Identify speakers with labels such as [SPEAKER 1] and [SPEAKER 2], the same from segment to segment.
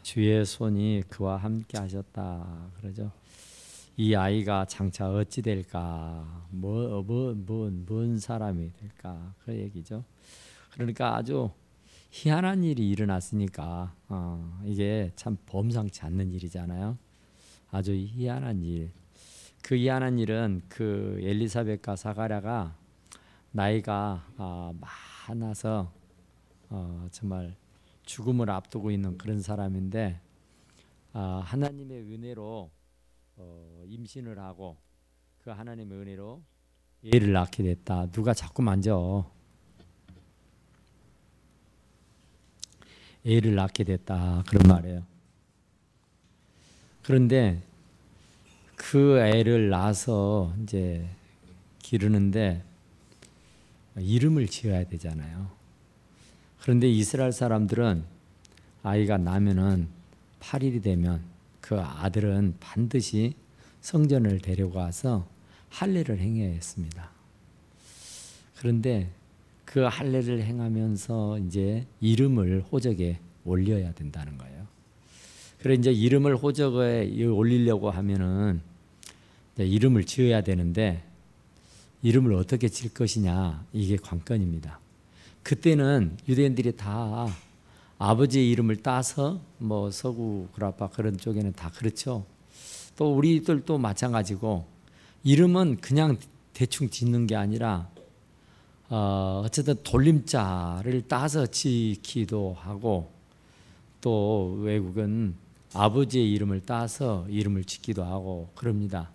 [SPEAKER 1] 주의 손이 그와 함께 하셨다 그러죠. 이 아이가 장차 어찌 될까, 뭔 사람이 될까 그 얘기죠. 그러니까 아주 희한한 일이 일어났으니까 이게 참 범상치 않는 일이잖아요. 아주 희한한 일. 그 희한한 일은 그 엘리사벳과 사가랴가 나이가 많아서 정말 죽음을 앞두고 있는 그런 사람인데 하나님의 은혜로 임신을 하고 그 하나님의 은혜로 애를 낳게 됐다. 누가 자꾸 만져. 애를 낳게 됐다. 그런 말이에요. 그런데 그 애를 낳아서 이제 기르는데 이름을 지어야 되잖아요. 그런데 이스라엘 사람들은 아이가 나면은 8일이 되면 그 아들은 반드시 성전을 데려가서 할례를 행해야 했습니다. 그런데 그 할례를 행하면서 이제 이름을 호적에 올려야 된다는 거예요. 그래 이제 이름을 호적에 올리려고 하면은 이름을 지어야 되는데 이름을 어떻게 지을 것이냐 이게 관건입니다. 그때는 유대인들이 다 아버지의 이름을 따서 뭐 서구 구라파 그런 쪽에는 다 그렇죠. 또 우리들도 마찬가지고 이름은 그냥 대충 짓는 게 아니라 어쨌든 돌림자를 따서 지기도 하고 또 외국은 아버지의 이름을 따서 이름을 짓기도 하고 그럽니다.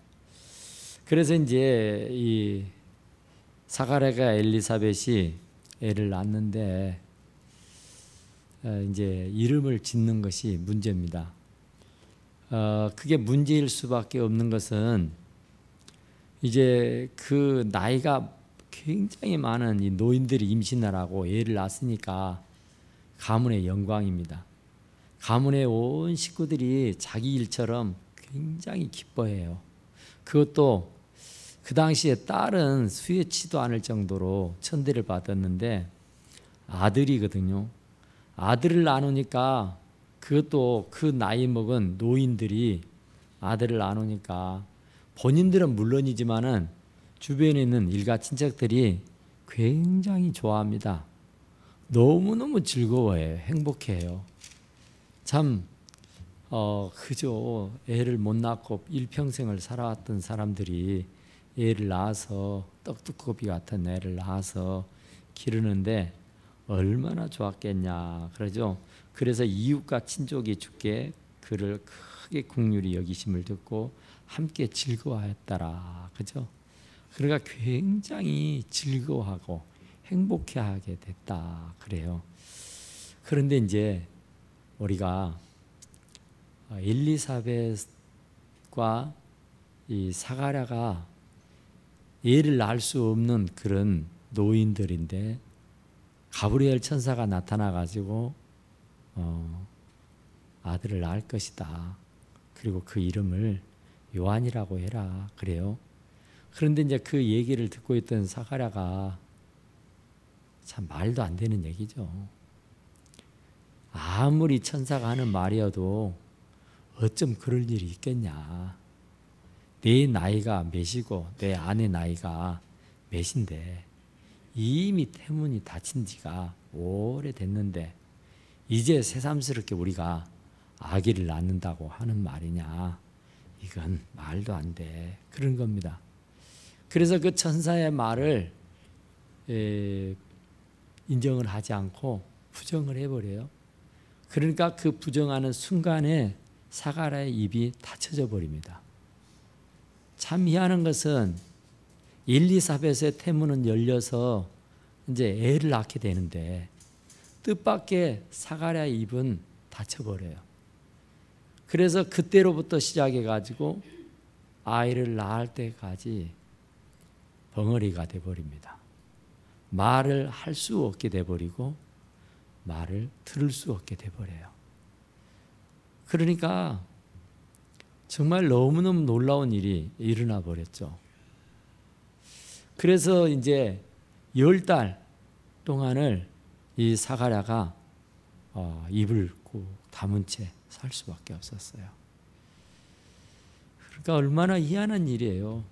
[SPEAKER 1] 그래서 이제 이 사가랴가 엘리사벳이 애를 낳는데 이제 이름을 짓는 것이 문제입니다. 그게 문제일 수밖에 없는 것은 이제 그 나이가 굉장히 많은 이 노인들이 임신을 하고 애를 낳았으니까 가문의 영광입니다. 가문의 온 식구들이 자기 일처럼 굉장히 기뻐해요. 그것도 그 당시에 딸은 수여치도 않을 정도로 천대를 받았는데 아들이거든요. 아들을 나누니까 그것도 그 나이 먹은 노인들이 아들을 나누니까 본인들은 물론이지만은 주변에 있는 일가 친척들이 굉장히 좋아합니다. 너무너무 즐거워해요. 행복해요. 참 그저 애를 못 낳고 일평생을 살아왔던 사람들이 애를 낳아서 떡두꺼비 같은 애를 낳아서 기르는데 얼마나 좋았겠냐 그러죠. 그래서 이웃과 친족이 주께 그를 크게 긍휼히 여기심을 듣고 함께 즐거워했더라 그죠. 그러니까 굉장히 즐거워하고 행복해하게 됐다 그래요. 그런데 이제 우리가 엘리사벳과 이 사가랴가 애를 낳을 수 없는 그런 노인들인데 가브리엘 천사가 나타나 가지고 아들을 낳을 것이다. 그리고 그 이름을 요한이라고 해라. 그래요. 그런데 이제 그 얘기를 듣고 있던 사가랴가 참 말도 안 되는 얘기죠. 아무리 천사가 하는 말이어도 어쩜 그럴 일이 있겠냐. 내 나이가 몇이고 내 아내 나이가 몇인데 이미 태문이 닫힌 지가 오래됐는데 이제 새삼스럽게 우리가 아기를 낳는다고 하는 말이냐. 이건 말도 안 돼. 그런 겁니다. 그래서 그 천사의 말을 인정을 하지 않고 부정을 해버려요. 그러니까 그 부정하는 순간에 사가랴의 입이 닫혀져 버립니다. 참 희한한 것은 엘리사벳의 태문은 열려서 이제 애를 낳게 되는데 뜻밖의 사가랴의 입은 닫혀버려요. 그래서 그때로부터 시작해가지고 아이를 낳을 때까지 벙어리가 돼버립니다. 말을 할 수 없게 돼버리고 말을 들을 수 없게 돼버려요. 그러니까 정말 너무너무 놀라운 일이 일어나 버렸죠. 그래서 이제 10달 동안을 이 사가랴가 입을 꼭 다문 채 살 수밖에 없었어요. 그러니까 얼마나 희한한 일이에요.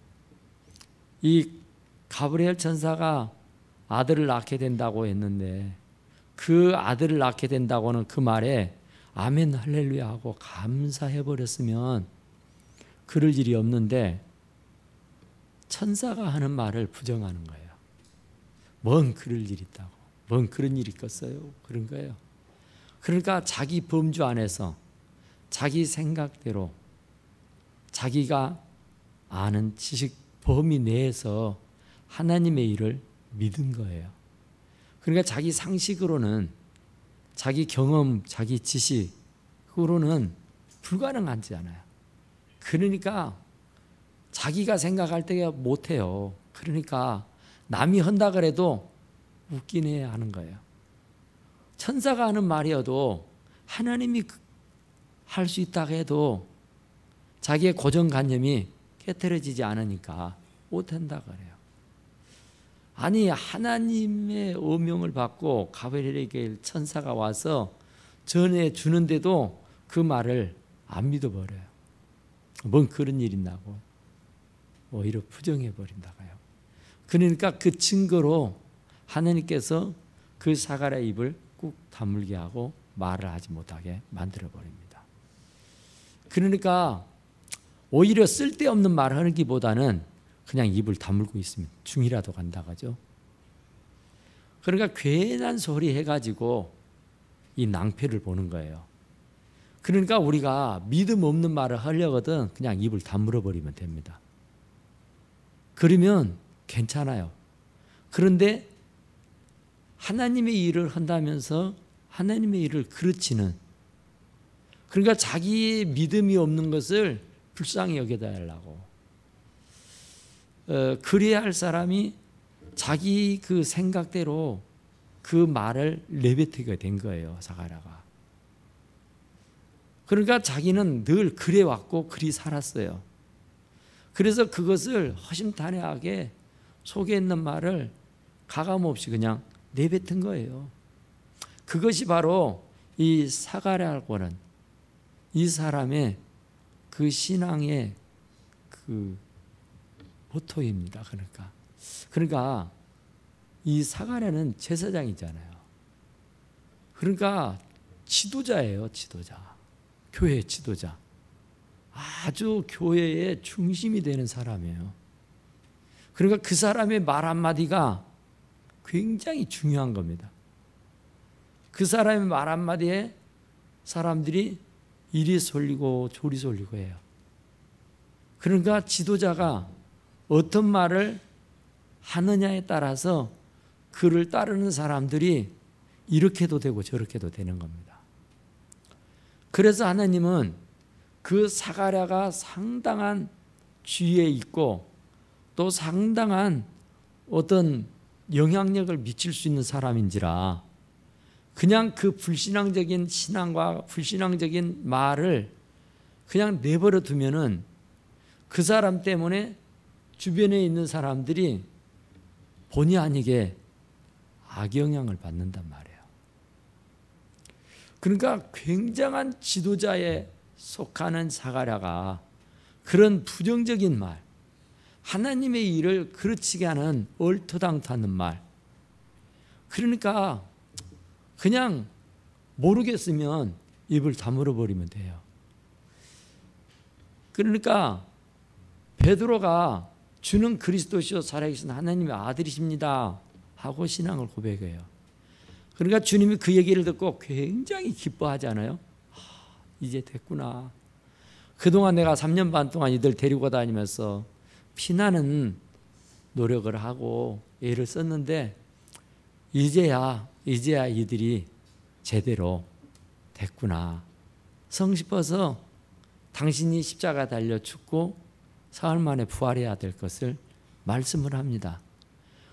[SPEAKER 1] 이 가브리엘 천사가 아들을 낳게 된다고 했는데 그 아들을 낳게 된다고는 그 말에 아멘 할렐루야 하고 감사해 버렸으면 그럴 일이 없는데 천사가 하는 말을 부정하는 거예요. 뭔 그럴 일이 있다고. 뭔 그런 일이 있겠어요. 그런 거예요. 그러니까 자기 범주 안에서 자기 생각대로 자기가 아는 지식 범위 내에서 하나님의 일을 믿은 거예요. 그러니까 자기 상식으로는 자기 경험, 자기 지식으로는 불가능하지 않아요. 그러니까 자기가 생각할 때 못해요. 그러니까 남이 한다 그래도 웃기네 하는 거예요. 천사가 하는 말이어도 하나님이 할 수 있다고 해도 자기의 고정관념이 깨트려지지 않으니까 못한다 그래요. 아니 하나님의 어명을 받고 가브리엘에게 천사가 와서 전해 주는데도 그 말을 안 믿어버려요. 뭔 그런 일 있나고 오히려 부정해 버린다고요. 그러니까 그 증거로 하나님께서 그 사가랴의 입을 꾹 다물게 하고 말을 하지 못하게 만들어 버립니다. 그러니까 오히려 쓸데없는 말을 하는 것보다는 그냥 입을 다물고 있으면 중이라도 간다 하죠. 그러니까 괜한 소리 해가지고 이 낭패를 보는 거예요. 그러니까 우리가 믿음 없는 말을 하려거든 그냥 입을 다물어 버리면 됩니다. 그러면 괜찮아요. 그런데 하나님의 일을 한다면서 하나님의 일을 그르치는, 그러니까 자기의 믿음이 없는 것을 불쌍히 여겨달라고. 그래야 할 사람이 자기 그 생각대로 그 말을 내뱉게 된 거예요, 사가랴가. 그러니까 자기는 늘 그래 왔고 그리 살았어요. 그래서 그것을 허심탄회하게 속에 있는 말을 가감없이 그냥 내뱉은 거예요. 그것이 바로 이 사가랴라고 하는 이 사람의 그 신앙의 그 모토입니다. 그러니까 이 사가랴는 제사장이잖아요. 그러니까 지도자예요, 지도자. 교회 지도자. 아주 교회의 중심이 되는 사람이에요. 그러니까 그 사람의 말 한마디가 굉장히 중요한 겁니다. 그 사람의 말 한마디에 사람들이 이리 쏠리고 저리 쏠리고 해요. 그러니까 지도자가 어떤 말을 하느냐에 따라서 그를 따르는 사람들이 이렇게도 되고 저렇게도 되는 겁니다. 그래서 하나님은 그 사가랴가 상당한 지위에 있고 또 상당한 어떤 영향력을 미칠 수 있는 사람인지라 그냥 그 불신앙적인 신앙과 불신앙적인 말을 그냥 내버려 두면은 그 사람 때문에 주변에 있는 사람들이 본의 아니게 악영향을 받는단 말이에요. 그러니까 굉장한 지도자에 속하는 사가랴가 그런 부정적인 말, 하나님의 일을 그르치게 하는 얼토당토하는 말, 그러니까 그냥 모르겠으면 입을 다물어 버리면 돼요. 그러니까 베드로가 주는 그리스도시요 살아계신 하나님의 아들이십니다 하고 신앙을 고백해요. 그러니까 주님이 그 얘기를 듣고 굉장히 기뻐하잖아요. 이제 됐구나. 그동안 내가 3년 반 동안 이들 데리고 다니면서 피나는 노력을 하고 애를 썼는데 이제야 이들이 제대로 됐구나. 성 싶어서 당신이 십자가 달려 죽고 사흘 만에 부활해야 될 것을 말씀을 합니다.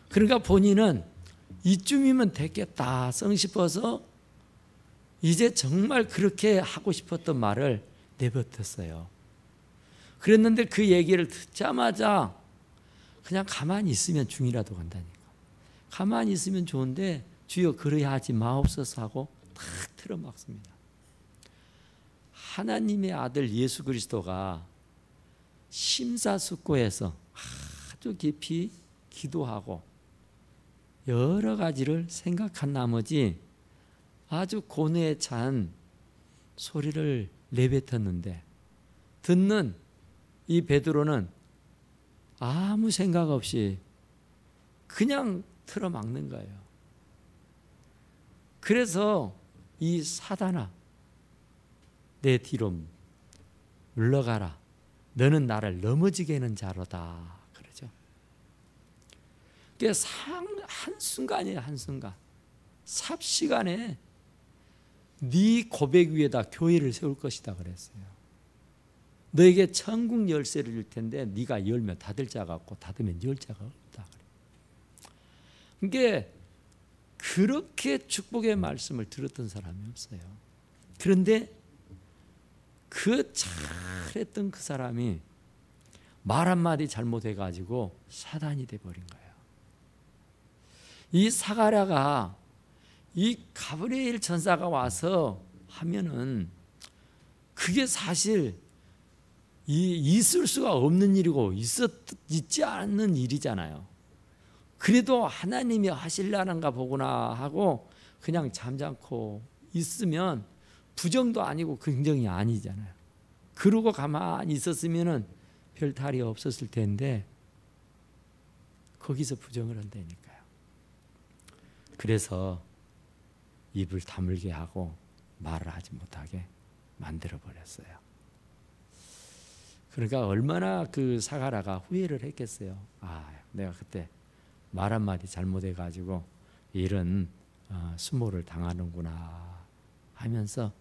[SPEAKER 1] 그러니까 본인은 이쯤이면 됐겠다 성 싶어서 이제 정말 그렇게 하고 싶었던 말을 내뱉었어요. 그랬는데 그 얘기를 듣자마자 그냥 가만히 있으면 중이라도 간다니까. 가만히 있으면 좋은데 주여 그러야 하지 마옵소서 하고 탁 틀어막습니다. 하나님의 아들 예수 그리스도가 심사숙고해서 아주 깊이 기도하고 여러 가지를 생각한 나머지 아주 고뇌에 찬 소리를 내뱉었는데 듣는 이 베드로는 아무 생각 없이 그냥 틀어막는 거예요. 그래서 이 사단아, 내 뒤로 물러가라. 너는 나를 넘어지게 하는 자로다. 그러죠. 그게 한순간이에요. 한순간. 삽시간에 네 고백 위에다 교회를 세울 것이다 그랬어요. 너에게 천국 열쇠를 줄 텐데 네가 열면 닫을 자가 없고 닫으면 열 자가 없다. 그게 그렇게 축복의 말씀을 들었던 사람이 없어요. 그런데 그 잘했던 그 사람이 말 한마디 잘못해가지고 사단이 돼버린 거예요. 이 사가랴가 이 가브리엘 천사가 와서 하면은 그게 사실 있을 수가 없는 일이고 있지 않는 일이잖아요. 그래도 하나님이 하실라는가 보구나 하고 그냥 잠잠고 있으면 부정도 아니고 긍정이 아니잖아요. 그러고 가만히 있었으면 별 탈이 없었을 텐데 거기서 부정을 한다니까요. 그래서 입을 다물게 하고 말을 하지 못하게 만들어 버렸어요. 그러니까 얼마나 그 사가랴가 후회를 했겠어요. 내가 그때 말 한마디 잘못해가지고 이런 수모를 당하는구나 하면서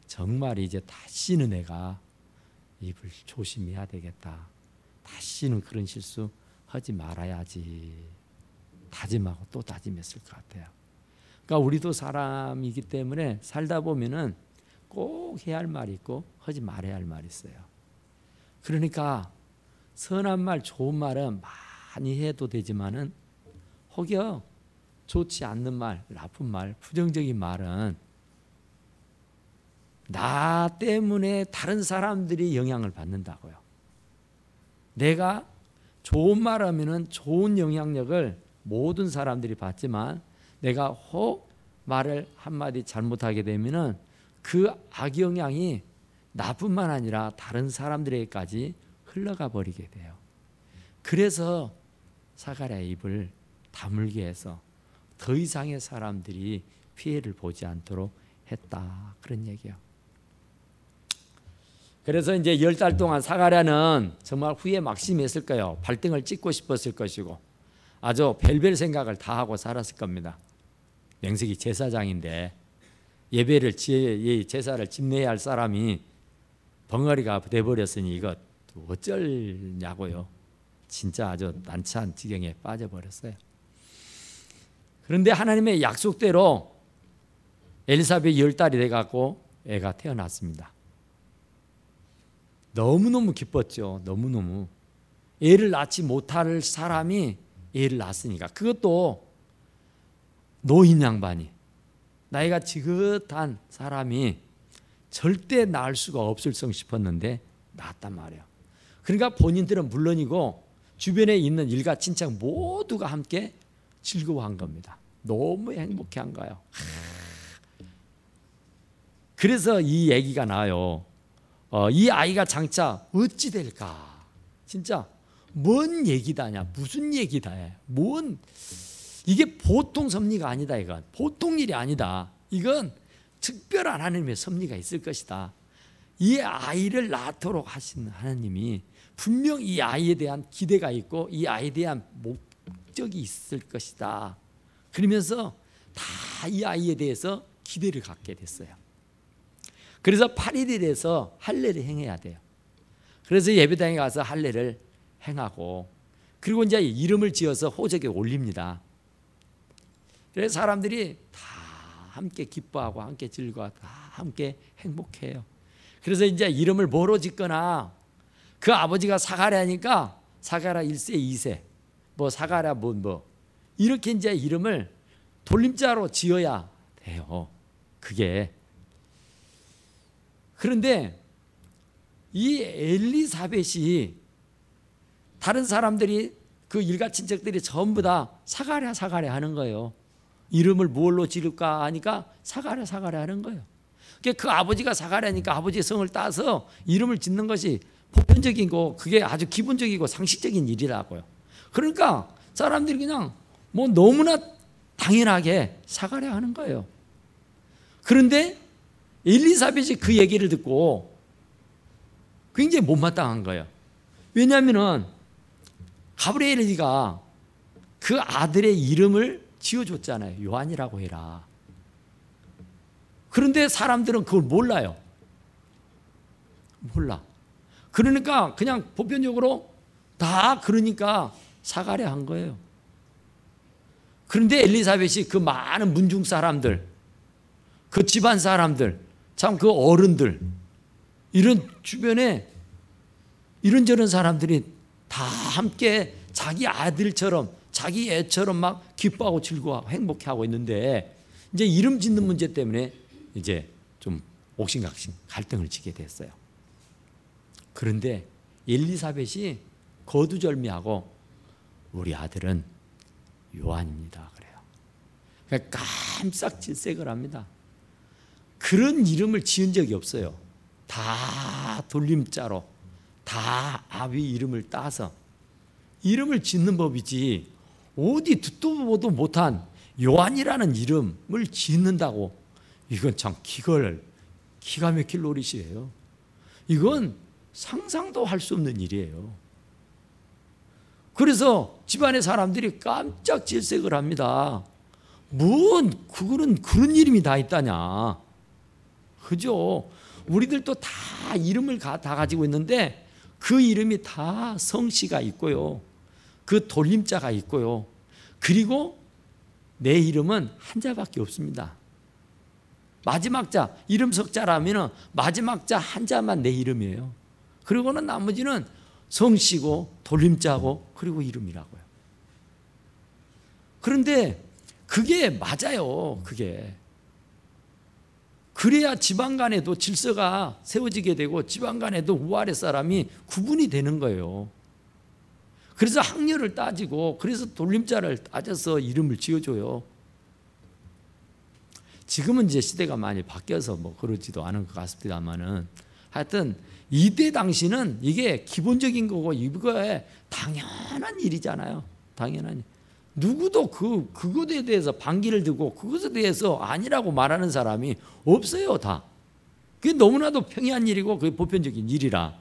[SPEAKER 1] 정말 이제 다시는 내가 입을 조심해야 되겠다. 다시는 그런 실수 하지 말아야지. 다짐하고 또 다짐했을 것 같아요. 그러니까 우리도 사람이기 때문에 살다 보면은 꼭 해야 할 말이 있고 하지 말아야 할 말이 있어요. 그러니까 선한 말, 좋은 말은 많이 해도 되지만은 혹여 좋지 않는 말, 나쁜 말, 부정적인 말은 나 때문에 다른 사람들이 영향을 받는다고요. 내가 좋은 말 하면은 좋은 영향력을 모든 사람들이 받지만 내가 혹 말을 한마디 잘못하게 되면은 그 악영향이 나뿐만 아니라 다른 사람들에게까지 흘러가 버리게 돼요. 그래서 사가랴의 입을 다물게 해서 더 이상의 사람들이 피해를 보지 않도록 했다. 그런 얘기예요. 그래서 이제 10달 동안 사가랴는 정말 후회 막심했을 거예요. 발등을 찍고 싶었을 것이고 아주 별별 생각을 다 하고 살았을 겁니다. 명색이 제사장인데 예배를 제사를 집례해야 할 사람이 벙어리가 돼버렸으니 이거 어쩌냐고요. 진짜 아주 난처한 지경에 빠져버렸어요. 그런데 하나님의 약속대로 엘리사벳 10달이 돼갖고 애가 태어났습니다. 너무너무 기뻤죠. 너무너무. 애를 낳지 못할 사람이 애를 낳았으니까. 그것도 노인 양반이, 나이가 지긋한 사람이 절대 낳을 수가 없을 성 싶었는데 낳았단 말이에요. 그러니까 본인들은 물론이고 주변에 있는 일가 친척 모두가 함께 즐거워한 겁니다. 너무 행복해한 거예요. 그래서 이 얘기가 나와요. 이 아이가 장차 어찌 될까? 진짜 뭔 얘기다냐? 무슨 얘기다? 이게 보통 섭리가 아니다. 이건 보통 일이 아니다. 이건 특별한 하나님의 섭리가 있을 것이다. 이 아이를 낳도록 하신 하나님이 분명 이 아이에 대한 기대가 있고 이 아이에 대한 목적이 있을 것이다. 그러면서 다 이 아이에 대해서 기대를 갖게 됐어요. 그래서 8일이 돼서 할례를 행해야 돼요. 그래서 예배당에 가서 할례를 행하고 그리고 이제 이름을 지어서 호적에 올립니다. 그래서 사람들이 다 함께 기뻐하고 함께 즐거워 다 함께 행복해요. 그래서 이제 이름을 뭐로 짓거나 그 아버지가 사가랴니까 사가랴 1세 2세 뭐 사가랴 뭐 이렇게 이제 이름을 돌림자로 지어야 돼요. 그게. 그런데 이 엘리사벳이 다른 사람들이 그 일가 친척들이 전부 다 사가랴 사가랴 하는 거예요. 이름을 뭘로 지을까 하니까 사가랴 사가랴 하는 거예요. 그 아버지가 사가랴니까 아버지의 성을 따서 이름을 짓는 것이 보편적이고 그게 아주 기본적이고 상식적인 일이라고요. 그러니까 사람들이 그냥 뭐 너무나 당연하게 사가랴 하는 거예요. 그런데 엘리사벳이 그 얘기를 듣고 굉장히 못마땅한 거예요. 왜냐하면 가브리엘이가 그 아들의 이름을 지어줬잖아요. 요한이라고 해라. 그런데 사람들은 그걸 몰라요. 몰라. 그러니까 그냥 보편적으로 다 그러니까 사가랴 한 거예요. 그런데 엘리사벳이 그 많은 문중 사람들, 그 집안 사람들, 참 그 어른들, 이런 주변에 이런저런 사람들이 다 함께 자기 아들처럼 자기 애처럼 막 기뻐하고 즐거워하고 행복해하고 있는데 이제 이름 짓는 문제 때문에 이제 좀 옥신각신 갈등을 지게 됐어요. 그런데 엘리사벳이 거두절미하고 우리 아들은 요한입니다 그래요. 그러니까 깜짝 질색을 합니다. 그런 이름을 지은 적이 없어요. 다 돌림자로 다 아비 이름을 따서 이름을 짓는 법이지 어디 듣도 보도 못한 요한이라는 이름을 짓는다고 이건 참 기가 막힐 노릇이에요. 이건 상상도 할 수 없는 일이에요. 그래서 집안의 사람들이 깜짝 질색을 합니다. 그거는 그런 이름이 다 있다냐. 그죠? 우리들도 다 이름을 다 가지고 있는데 그 이름이 다 성씨가 있고요. 그 돌림자가 있고요. 그리고 내 이름은 한자밖에 없습니다. 마지막 자, 이름 석자라면 마지막 자 한자만 내 이름이에요. 그리고는 나머지는 성씨고 돌림자고 그리고 이름이라고요. 그런데 그게 맞아요. 그게. 그래야 집안 간에도 질서가 세워지게 되고 집안 간에도 우아래 사람이 구분이 되는 거예요. 그래서 학렬을 따지고 그래서 돌림자를 따져서 이름을 지어줘요. 지금은 이제 시대가 많이 바뀌어서 뭐 그러지도 않은 것 같습니다만은 하여튼 이때 당시는 이게 기본적인 거고 이거에 당연한 일이잖아요. 당연한 일. 누구도 그것에 대해서 반기를 들고 그것에 대해서 아니라고 말하는 사람이 없어요. 다. 그게 너무나도 평이한 일이고 그게 보편적인 일이라.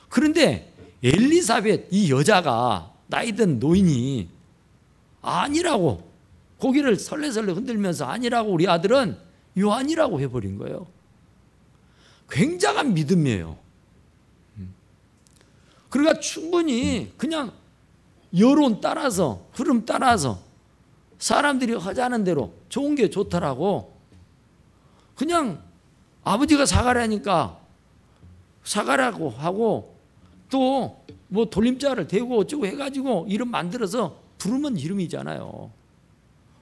[SPEAKER 1] 그런데 엘리사벳 이 여자가 나이 든 노인이 아니라고 고개를 설레설레 흔들면서 아니라고 우리 아들은 요한이라고 해버린 거예요. 굉장한 믿음이에요. 그러니까 충분히 그냥 여론 따라서 흐름 따라서 사람들이 하자는 대로 좋은 게 좋더라고 그냥 아버지가 사가라니까 사가라고 하고 또 뭐 돌림자를 대고 어쩌고 해가지고 이름 만들어서 부르면 이름이잖아요.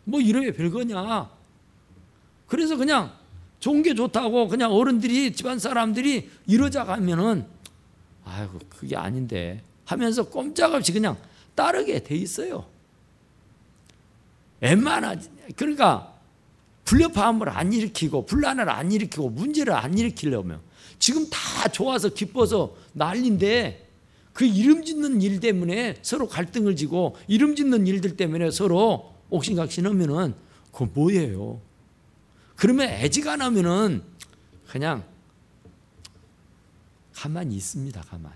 [SPEAKER 1] 뭐 이름이 별거냐. 그래서 그냥 좋은 게 좋다고 그냥 어른들이 집안 사람들이 이러자고 하면은 아이고 그게 아닌데 하면서 꼼짝없이 그냥 따르게 돼 있어요. 웬만하지. 그러니까 불협화음을 안 일으키고 분란을 안 일으키고 문제를 안 일으키려면 지금 다 좋아서 기뻐서 난리인데 그 이름 짓는 일 때문에 서로 갈등을 지고 이름 짓는 일들 때문에 서로 옥신각신하면은 그거 뭐예요? 그러면 애지간하면은 그냥 가만히 있습니다. 가만히.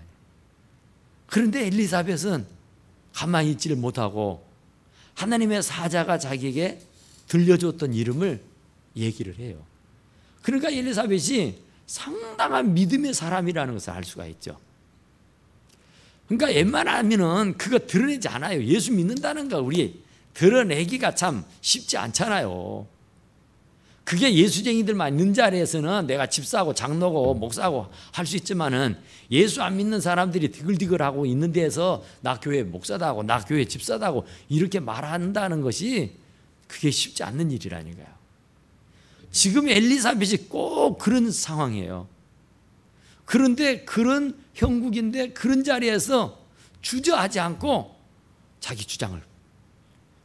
[SPEAKER 1] 그런데 엘리사벳은 가만히 있지를 못하고 하나님의 사자가 자기에게 들려줬던 이름을 얘기를 해요. 그러니까 엘리사벳이 상당한 믿음의 사람이라는 것을 알 수가 있죠. 그러니까 웬만하면은 그거 드러내지 않아요. 예수 믿는다는 거 우리 드러내기가 참 쉽지 않잖아요. 그게 예수쟁이들만 있는 자리에서는 내가 집사고 장로고 목사고 할 수 있지만은 예수 안 믿는 사람들이 디글디글하고 있는 데에서 나 교회 목사다 하고 나 교회 집사다 하고 이렇게 말한다는 것이 그게 쉽지 않는 일이라니까요. 지금 엘리사벳이 꼭 그런 상황이에요. 그런데 그런 형국인데 그런 자리에서 주저하지 않고 자기 주장을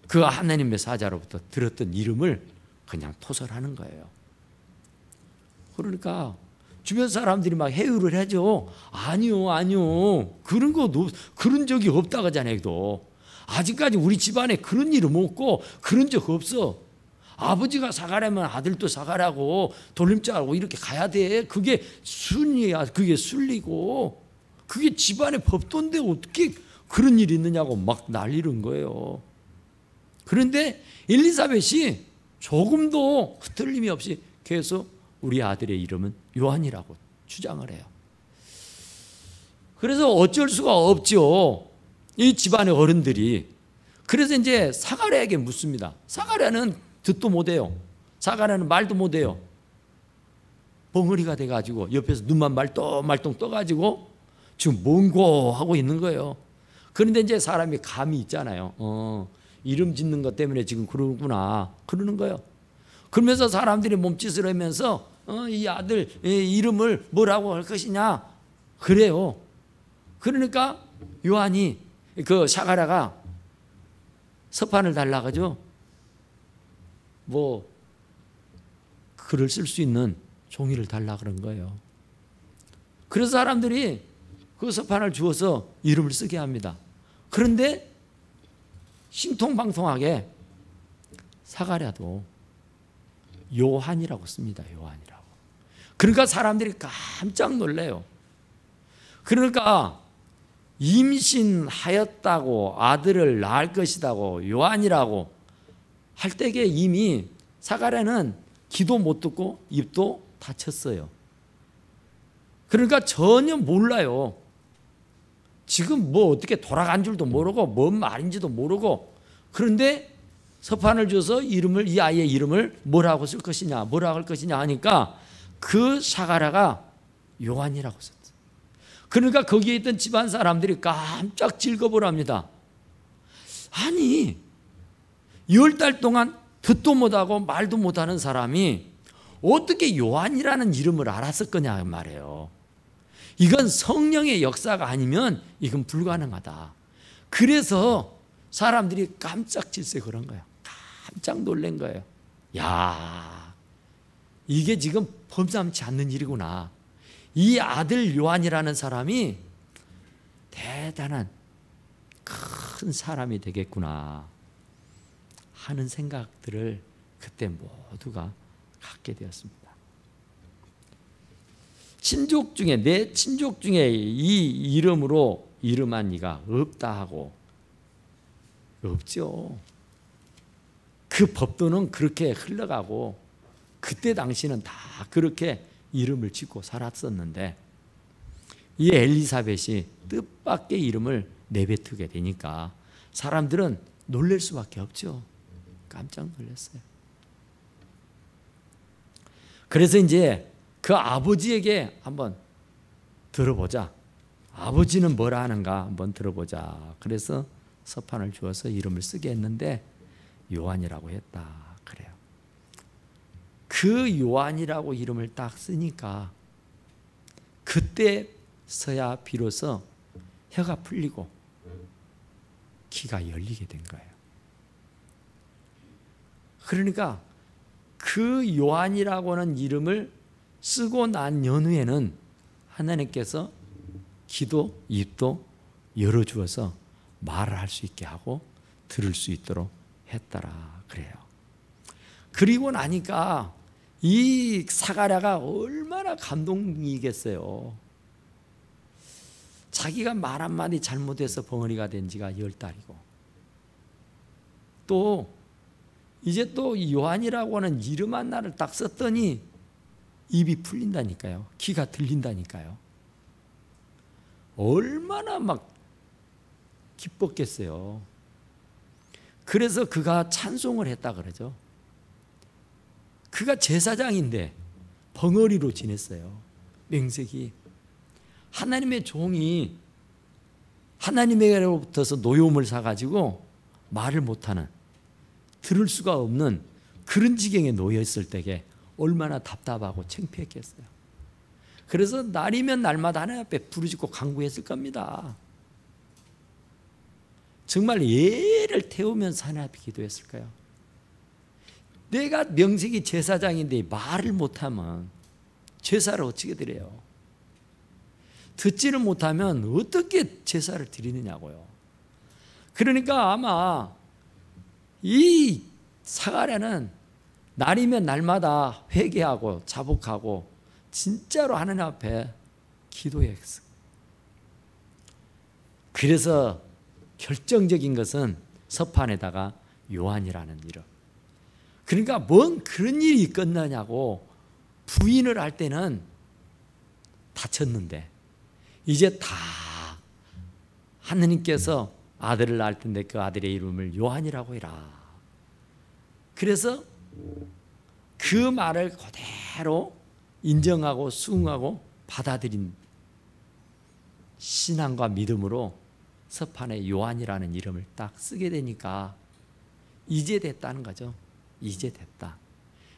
[SPEAKER 1] 그 하나님의 사자로부터 들었던 이름을 그냥 토설하는 거예요. 그러니까 주변 사람들이 막 해유를 하죠. 아니요. 그런 적이 없다고 하잖아요. 아직까지 우리 집안에 그런 일은 없고 그런 적 없어. 아버지가 사가려면 아들도 사가라고 돌림자하고 이렇게 가야 돼. 그게 순리야. 그게 순리고 그게 집안의 법도인데 어떻게 그런 일이 있느냐고 막 난리는 거예요. 그런데 엘리사벳이 조금도 흐트림이 없이 계속 우리 아들의 이름은 요한이라고 주장을 해요. 그래서 어쩔 수가 없죠. 이 집안의 어른들이. 그래서 이제 사가랴에게 묻습니다. 사가랴는 듣도 못해요. 사가랴는 말도 못해요. 벙어리가 돼가지고 옆에서 눈만 말똥말똥 떠가지고 지금 뭔고 하고 있는 거예요. 그런데 이제 사람이 감이 있잖아요. 이름 짓는 것 때문에 지금 그러구나 그러는 거예요. 그러면서 사람들이 몸짓을 하면서 이 아들 이름을 뭐라고 할 것이냐 그래요. 그러니까 요한이 그 사가랴가 서판을 달라고 하죠. 뭐 글을 쓸 수 있는 종이를 달라 그런 거예요. 그래서 사람들이 그 서판을 주어서 이름을 쓰게 합니다. 그런데 신통방통하게 사가랴도 요한이라고 씁니다. 요한이라고. 그러니까 사람들이 깜짝 놀래요. 그러니까 임신하였다고 아들을 낳을 것이다고 요한이라고 할 때에 이미 사가랴는 귀도 못 듣고 입도 닫혔어요. 그러니까 전혀 몰라요. 지금 뭐 어떻게 돌아간 줄도 모르고 뭔 말인지도 모르고 그런데 서판을 줘서 이름을 이 아이의 이름을 뭐라고 쓸 것이냐 뭐라고 할 것이냐 하니까 그 사가랴가 요한이라고 썼어요. 그러니까 거기에 있던 집안 사람들이 깜짝 질겁을 아니 10달 동안 듣도 못하고 말도 못하는 사람이 어떻게 요한이라는 이름을 알았을 거냐 말이에요. 이건 성령의 역사가 아니면 이건 불가능하다. 그래서 사람들이 깜짝 질색 그런 거예요. 깜짝 놀란 거예요. 야, 이게 지금 범상치 않는 일이구나. 이 아들 요한이라는 사람이 대단한 큰 사람이 되겠구나 하는 생각들을 그때 모두가 갖게 되었습니다. 친족 중에 내 친족 중에 이 이름으로 이름한 이가 없다 하고 없죠. 그 법도는 그렇게 흘러가고 그때 당시는 다 그렇게 이름을 짓고 살았었는데 이 엘리사벳이 뜻밖의 이름을 내뱉게 되니까 사람들은 놀랄 수밖에 없죠. 깜짝 놀랐어요. 그래서 이제 그 아버지에게 한번 들어보자. 아버지는 뭐라 하는가 한번 들어보자. 그래서 서판을 주어서 이름을 쓰게 했는데 요한이라고 했다. 그래요. 그 요한이라고 이름을 딱 쓰니까 그때서야 비로소 혀가 풀리고 귀가 열리게 된 거예요. 그러니까 그 요한이라고 하는 이름을 쓰고 난 연후에는 하나님께서 귀도 입도 열어주어서 말을 할 수 있게 하고 들을 수 있도록 했더라 그래요. 그리고 나니까 이 사가랴가 얼마나 감동이겠어요. 자기가 말 한마디 잘못해서 벙어리가 된 지가 10달이고 또 이제 또 요한이라고 하는 이름 하나를 딱 썼더니 입이 풀린다니까요. 귀가 들린다니까요. 얼마나 막 기뻤겠어요. 그래서 그가 찬송을 했다 그러죠. 그가 제사장인데 벙어리로 지냈어요. 명색이. 하나님의 종이 하나님에게로부터서 노여움을 사가지고 말을 못하는 들을 수가 없는 그런 지경에 놓여 있을 때에 얼마나 답답하고 창피했겠어요. 그래서 날이면 날마다 하나님 앞에 부르짖고 간구했을 겁니다. 정말 예를 태우면서 하나님 앞에 기도했을까요? 내가 명색이 제사장인데 말을 못하면 제사를 어떻게 드려요? 듣지를 못하면 어떻게 제사를 드리느냐고요. 그러니까 아마 이 사가랴는 날이면 날마다 회개하고 자복하고 진짜로 하나님 앞에 기도했어. 그래서 결정적인 것은 서판에다가 요한이라는 이름. 그러니까 뭔 그런 일이 있겠느냐고 부인을 할 때는 다쳤는데 이제 다 하느님께서 아들을 낳을 텐데 그 아들의 이름을 요한이라고 해라. 그래서 그 말을 그대로 인정하고 수긍하고 받아들인 신앙과 믿음으로 서판에 요한이라는 이름을 딱 쓰게 되니까 이제 됐다는 거죠. 이제 됐다.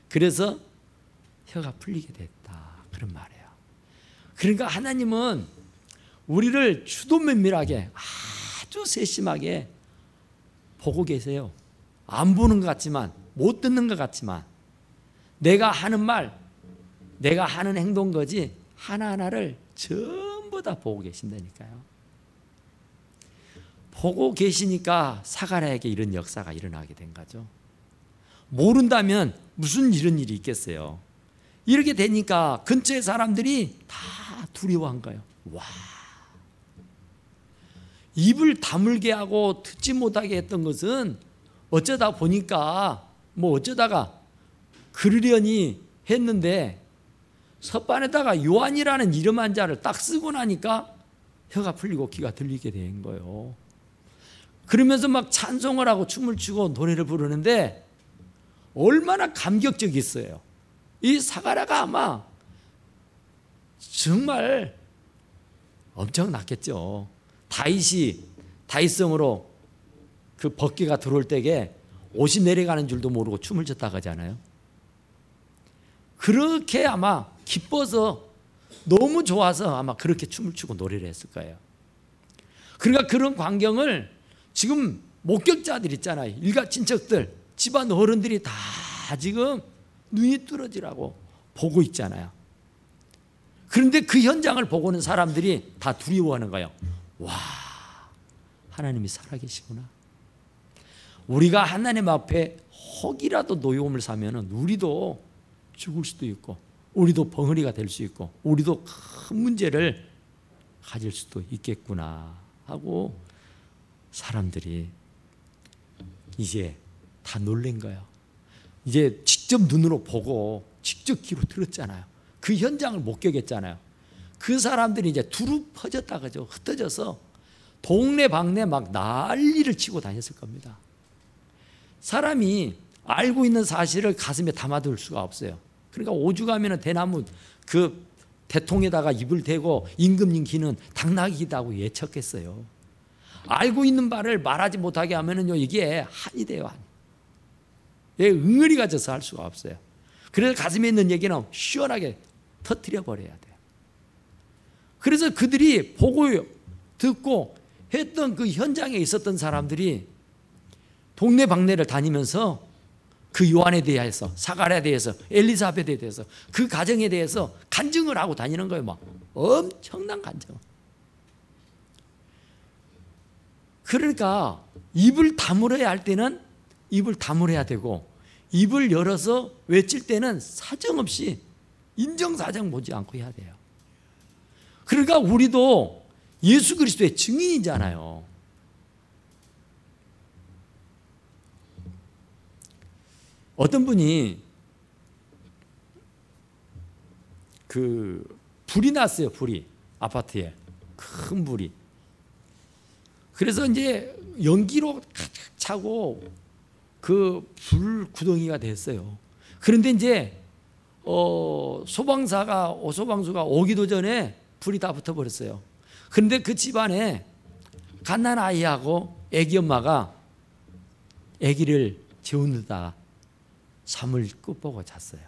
[SPEAKER 1] 그래서 혀가 풀리게 됐다. 그런 말이에요. 그러니까 하나님은 우리를 주도 면밀하게 아주 세심하게 보고 계세요. 안 보는 것 같지만, 못 듣는 것 같지만, 내가 하는 말, 내가 하는 행동 거지 하나하나를 전부 다 보고 계신다니까요. 보고 계시니까 사가랴에게 이런 역사가 일어나게 된 거죠. 모른다면 무슨 이런 일이 있겠어요. 이렇게 되니까 근처의 사람들이 다 두려워한 거예요. 와, 입을 다물게 하고 듣지 못하게 했던 것은 어쩌다 보니까 어쩌다가 그러려니 했는데 서판에다가 요한이라는 이름 한 자를 딱 쓰고 나니까 혀가 풀리고 귀가 들리게 된 거예요. 그러면서 막 찬송을 하고 춤을 추고 노래를 부르는데 얼마나 감격적이었어요. 이 사가랴가 아마 정말 엄청났겠죠. 다윗성으로 그 법궤가 들어올 때에 옷이 내려가는 줄도 모르고 춤을 췄다고 하잖아요. 그렇게 아마 기뻐서 너무 좋아서 아마 그렇게 춤을 추고 노래를 했을 거예요. 그러니까 그런 광경을 지금 목격자들 있잖아요. 일가 친척들, 집안 어른들이 다 지금 눈이 뚫어지라고 보고 있잖아요. 그런데 그 현장을 보고는 사람들이 다 두려워하는 거예요. 와, 하나님이 살아계시구나. 우리가 하나님 앞에 혹이라도 노여움을 사면은 우리도 죽을 수도 있고, 우리도 벙어리가 될 수 있고, 우리도 큰 문제를 가질 수도 있겠구나 하고 사람들이 이제 다 놀란 거예요. 이제 직접 눈으로 보고 직접 귀로 들었잖아요. 그 현장을 목격했잖아요. 그 사람들이 이제 두루 퍼졌다 그죠. 흩어져서 동네 방네 막 난리를 치고 다녔을 겁니다. 사람이 알고 있는 사실을 가슴에 담아둘 수가 없어요. 그러니까 오죽하면 대나무 그 대통에다가 입을 대고 임금님 귀는 당나귀다고 예측했어요. 알고 있는 바를 말하지 못하게 하면은요 이게 한이 돼요. 한. 응어리가 져서 할 수가 없어요. 그래서 가슴에 있는 얘기는 시원하게 터뜨려 버려야 돼요. 그래서 그들이 보고 듣고 했던 그 현장에 있었던 사람들이 동네 방네를 다니면서 그 요한에 대해서, 사가랴에 대해서, 엘리사벳에 대해서, 그 가정에 대해서 간증을 하고 다니는 거예요. 막 엄청난 간증. 그러니까 입을 다물어야 할 때는 입을 다물어야 되고, 입을 열어서 외칠 때는 사정없이 인정사정 보지 않고 해야 돼요. 그러니까 우리도 예수 그리스도의 증인이잖아요. 어떤 분이 불이 났어요. 불이 아파트에 큰 불이. 그래서 이제 연기로 가득 차고 그 불 구덩이가 됐어요. 그런데 이제 소방수가 오기도 전에 불이 다 붙어버렸어요. 그런데 그 집안에 갓난 아이하고 애기 엄마가 애기를 재우느라 잠을 끝보고 잤어요.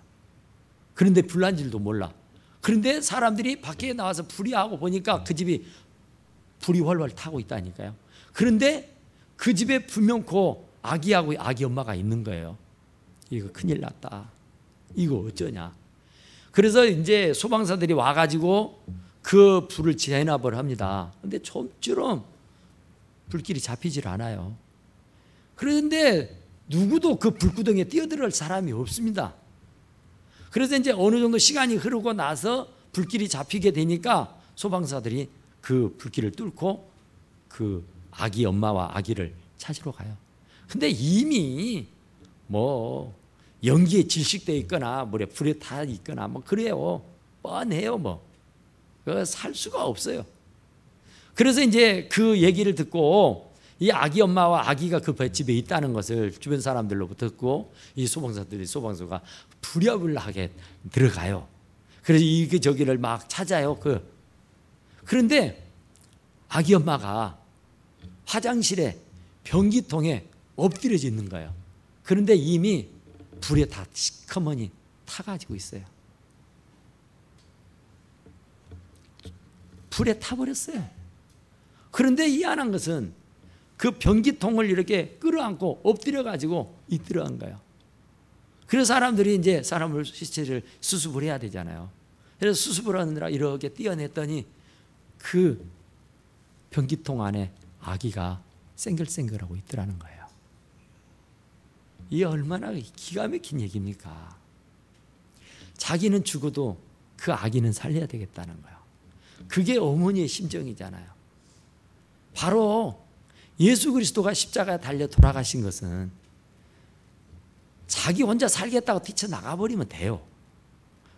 [SPEAKER 1] 그런데 불난 줄도 몰라. 그런데 사람들이 밖에 나와서 불이하고 보니까 그 집이 불이 훨훨 타고 있다니까요. 그런데 그 집에 분명코 아기하고 아기 엄마가 있는 거예요. 이거 큰일 났다. 이거 어쩌냐. 그래서 이제 소방사들이 와가지고 그 불을 진압을 합니다. 근데 좀처럼 불길이 잡히질 않아요. 그런데 누구도 그 불구덩이에 뛰어들을 사람이 없습니다. 그래서 이제 어느 정도 시간이 흐르고 나서 불길이 잡히게 되니까 소방사들이 그 불길을 뚫고 그 아기 엄마와 아기를 찾으러 가요. 근데 이미 뭐 연기에 질식되어 있거나 물에 불에 타 있거나 뭐 그래요. 뻔해요. 뭐 살 수가 없어요. 그래서 이제 그 얘기를 듣고 이 아기 엄마와 아기가 그 집에 있다는 것을 주변 사람들로부터 듣고 이 소방서가 부랴불랴하게 들어가요. 그래서 이게 저기를 막 찾아요. 그런데 아기 엄마가 화장실에 변기통에 엎드려져 있는 거예요. 그런데 이미 불에 다 시커머니 타가지고 있어요. 불에 타버렸어요. 그런데 희한한 것은 그 변기통을 이렇게 끌어안고 엎드려가지고 있더란 거예요. 그래서 사람들이 이제 사람을 시체를 수습을 해야 되잖아요. 그래서 수습을 하느라 이렇게 뛰어냈더니 그 변기통 안에 아기가 생글생글하고 있더라는 거예요. 이게 얼마나 기가 막힌 얘기입니까? 자기는 죽어도 그 아기는 살려야 되겠다는 거예요. 그게 어머니의 심정이잖아요. 바로 예수 그리스도가 십자가에 달려 돌아가신 것은 자기 혼자 살겠다고 뛰쳐나가버리면 돼요.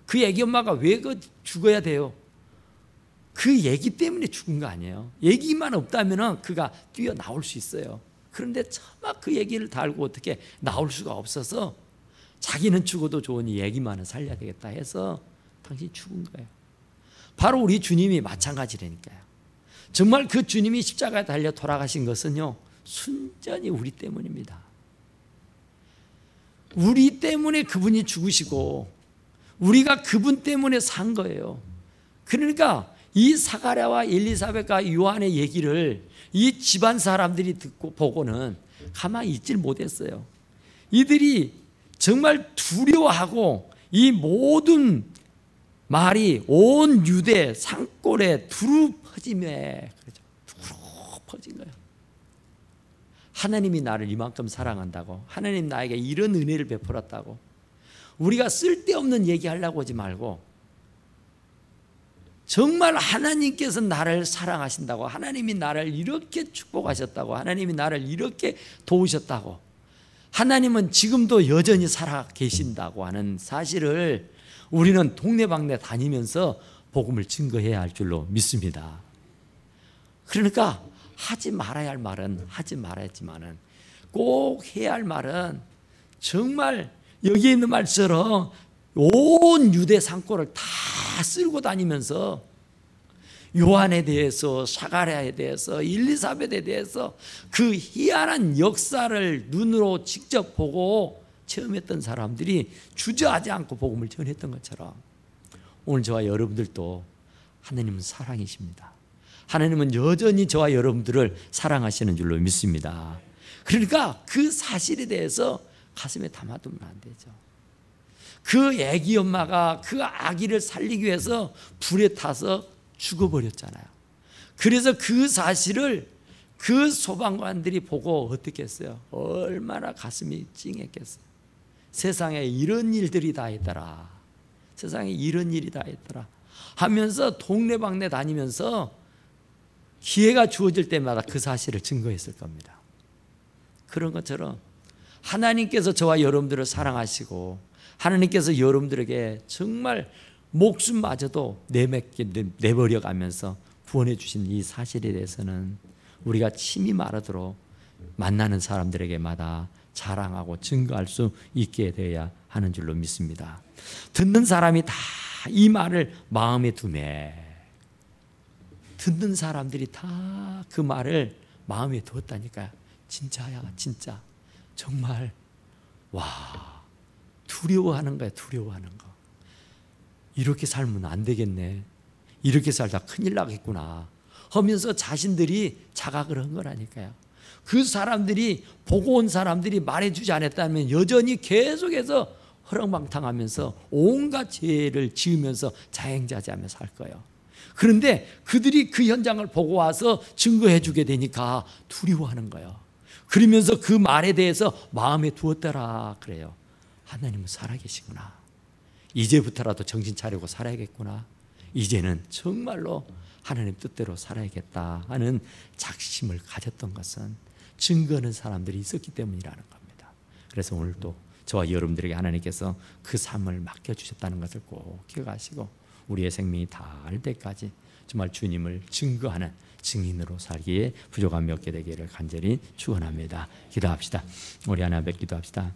[SPEAKER 1] 그 애기 엄마가 왜 죽어야 돼요? 그 얘기 때문에 죽은 거 아니에요. 얘기만 없다면 그가 뛰어나올 수 있어요. 그런데 차마 그 얘기를 다 알고 어떻게 나올 수가 없어서 자기는 죽어도 좋으니 얘기만은 살려야 되겠다 해서 당신이 죽은 거예요. 바로 우리 주님이 마찬가지라니까요. 정말 그 주님이 십자가에 달려 돌아가신 것은요, 순전히 우리 때문입니다. 우리 때문에 그분이 죽으시고 우리가 그분 때문에 산 거예요. 그러니까 이 사가랴와 엘리사벳과 요한의 얘기를 이 집안 사람들이 듣고 보고는 가만히 있질 못했어요. 이들이 정말 두려워하고 이 모든 말이 온 유대 산골에 두루 퍼짐에 두루 퍼진 거예요. 하나님이 나를 이만큼 사랑한다고, 하나님 나에게 이런 은혜를 베풀었다고, 우리가 쓸데없는 얘기하려고 하지 말고 정말 하나님께서 나를 사랑하신다고, 하나님이 나를 이렇게 축복하셨다고, 하나님이 나를 이렇게 도우셨다고, 하나님은 지금도 여전히 살아 계신다고 하는 사실을 우리는 동네방네 다니면서 복음을 증거해야 할 줄로 믿습니다. 그러니까 하지 말아야 할 말은 하지 말아야지만은 꼭 해야 할 말은 정말 여기 있는 말처럼 온 유대 산골을 다 쓸고 다니면서 요한에 대해서, 사가랴에 대해서, 엘리사벳에 대해서 그 희한한 역사를 눈으로 직접 보고 체험했던 사람들이 주저하지 않고 복음을 전했던 것처럼 오늘 저와 여러분들도 하나님은 사랑이십니다. 하나님은 여전히 저와 여러분들을 사랑하시는 줄로 믿습니다. 그러니까 그 사실에 대해서 가슴에 담아두면 안 되죠. 그 애기 엄마가 그 아기를 살리기 위해서 불에 타서 죽어버렸잖아요. 그래서 그 사실을 그 소방관들이 보고 어떻게 했어요? 얼마나 가슴이 찡했겠어요. 세상에 이런 일들이 다 있더라. 세상에 이런 일이 다 있더라 하면서 동네방네 다니면서 기회가 주어질 때마다 그 사실을 증거했을 겁니다. 그런 것처럼 하나님께서 저와 여러분들을 사랑하시고 하나님께서 여러분들에게 정말 목숨마저도 내버려가면서 구원해 주신 이 사실에 대해서는 우리가 침이 마르도록 만나는 사람들에게마다 자랑하고 증거할 수 있게 되어야 하는 줄로 믿습니다. 듣는 사람이 다 이 말을 마음에 두매, 듣는 사람들이 다 그 말을 마음에 두었다니까요. 진짜야, 진짜. 정말 와, 두려워하는 거야, 두려워하는 거. 이렇게 살면 안 되겠네, 이렇게 살다 큰일 나겠구나 하면서 자신들이 자각을 한 거라니까요. 그 사람들이, 보고 온 사람들이 말해주지 않았다면 여전히 계속해서 허랑방탕하면서 온갖 죄를 지으면서 자행자재하며 살 거예요. 그런데 그들이 그 현장을 보고 와서 증거해 주게 되니까 두려워하는 거예요. 그러면서 그 말에 대해서 마음에 두었더라 그래요. 하나님은 살아계시구나, 이제부터라도 정신 차리고 살아야겠구나, 이제는 정말로 하나님 뜻대로 살아야겠다 하는 작심을 가졌던 것은 증거하는 사람들이 있었기 때문이라는 겁니다. 그래서 오늘도 저와 여러분들에게 하나님께서 그 삶을 맡겨주셨다는 것을 꼭 기억하시고 우리의 생명이 닿을 때까지 정말 주님을 증거하는 증인으로 살기에 부족함이 없게 되기를 간절히 축원합니다. 기도합시다. 우리 하나님 앞에 기도합시다.